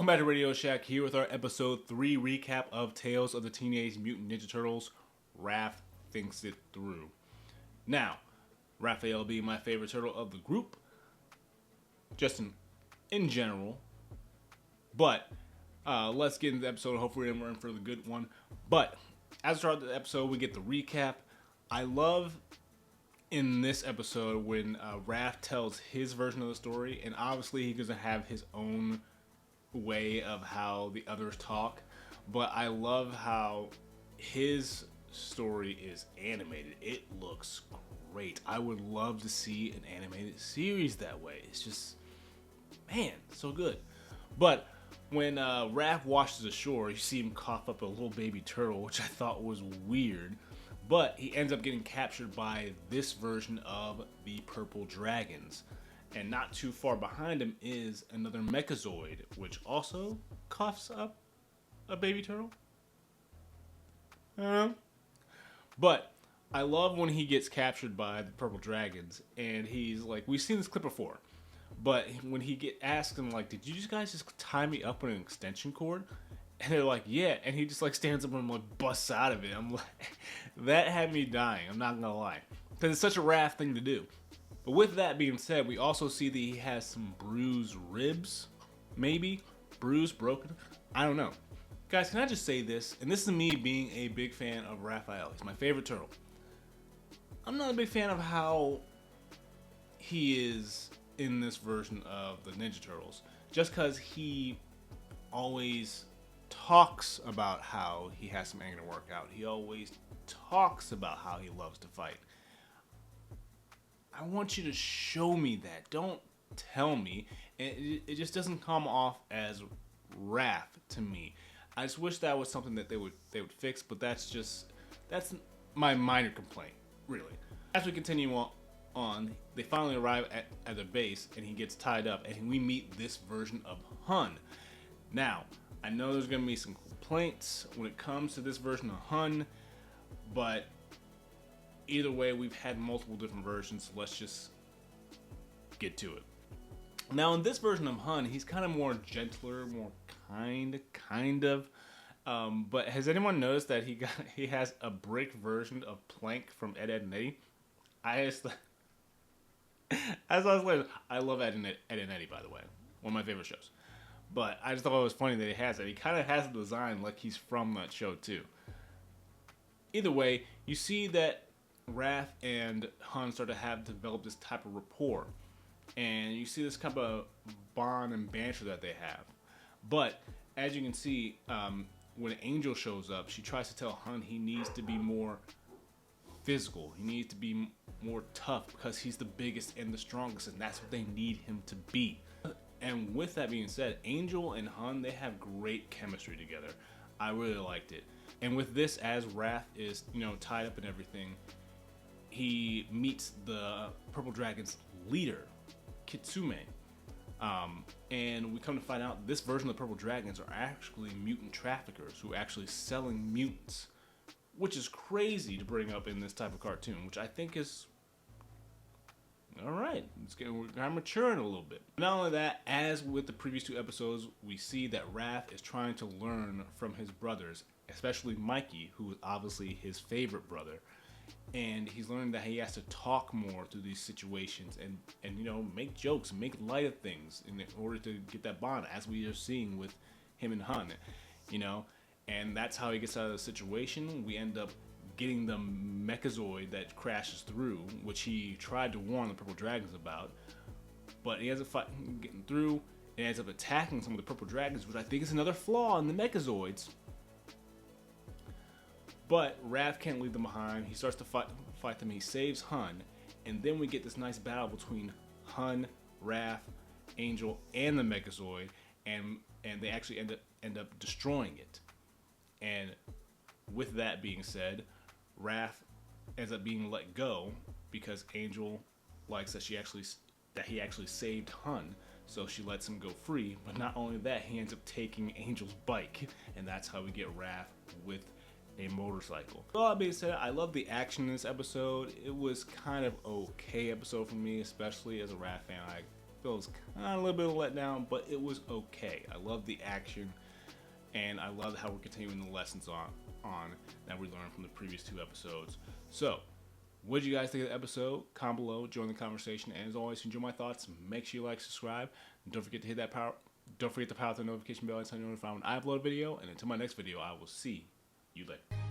back to Radio Shack here with our episode 3 recap of Tales of the Teenage Mutant Ninja Turtles, Raph Thinks It Through. Now, Raphael being my favorite turtle of the group, just in general, but let's get into the episode. Hopefully we're in for the good one. But as we start the episode, we get the recap. I love in this episode when Raph tells his version of the story, and obviously he doesn't have his own way of how the others talk, but I love how his story is animated. It looks great. I would love to see an animated series that way. It's just, man, so good. But when Raph washes ashore, you see him cough up a little baby turtle, which I thought was weird. But he ends up getting captured by this version of the Purple Dragons. And not too far behind him is another Mechazoid, which also coughs up a baby turtle. But I love when he gets captured by the Purple Dragons, and he's like, we've seen this clip before, but when he asks them, like, did you guys just tie me up with an extension cord? And they're like, yeah, and he just like stands up and like busts out of it. I'm like, that had me dying, I'm not gonna lie, because it's such a Raph thing to do. But with that being said, we also see that he has some bruised ribs, maybe bruised, broken, I don't know. Guys, can I just say this? And this is me being a big fan of Raphael. He's my favorite turtle. I'm not a big fan of how he is in this version of the Ninja Turtles, just because he always talks about how he has some anger to work out. He always talks about how he loves to fight. I want you to show me that. Don't tell me. It just doesn't come off as Raph to me. I just wish that was something that they would fix, but that's my minor complaint, really. As we continue on, they finally arrive at the base, and he gets tied up, and we meet this version of Hun. Now, I know there's going to be some complaints when it comes to this version of Hun, but either way, we've had multiple different versions, so let's just get to it. Now, in this version of Hun, he's kind of more gentler, more kind of. But has anyone noticed that he has a brick version of Plank from Ed, Edd n Eddy? As I was like, I love Ed, Edd n Eddy, by the way. One of my favorite shows. But I just thought it was funny that he has it. He kind of has a design like he's from that show, too. Either way, you see that Raph and Hun start to develop this type of rapport. And you see this kind of bond and banter that they have. But, as you can see, when Angel shows up, she tries to tell Hun he needs to be more physical. He needs to be more tough because he's the biggest and the strongest, and that's what they need him to be. And with that being said, Angel and Hun, they have great chemistry together. I really liked it. And with this, as Raph is, tied up and everything, he meets the Purple Dragon's leader, Kitsume. And we come to find out this version of the Purple Dragons are actually mutant traffickers who are actually selling mutants, which is crazy to bring up in this type of cartoon, which I think is alright. I'm maturing a little bit. Not only that, as with the previous two episodes, we see that Raph is trying to learn from his brothers, especially Mikey, who is obviously his favorite brother. And he's learning that he has to talk more through these situations and make jokes, make light of things in order to get that bond, as we are seeing with him and Hun, and that's how he gets out of the situation. We end up getting the Mechazoid that crashes through, which he tried to warn the Purple Dragons about, but he ends up getting through and ends up attacking some of the Purple Dragons, which I think is another flaw in the Mechazoids. But Raph can't leave them behind. He starts to fight them. He saves Hun. And then we get this nice battle between Hun, Raph, Angel, and the Mechazoid. And they actually end up destroying it. And with that being said, Raph ends up being let go because Angel likes that he actually saved Hun. So she lets him go free. But not only that, he ends up taking Angel's bike. And that's how we get Raph with a motorcycle. With all that being said, I love the action in this episode. It was kind of okay episode for me, especially as a Raph fan. feels kind of a little bit of a letdown, but it was okay. I love the action, and I love how we're continuing the lessons on that we learned from the previous 2 episodes. So, what did you guys think of the episode? Comment below, join the conversation, and as always, if you enjoy my thoughts, make sure you like, subscribe, and don't forget to hit that power. Don't forget to power the notification bell and turn you notified when I upload a video. And until my next video, I will see you later.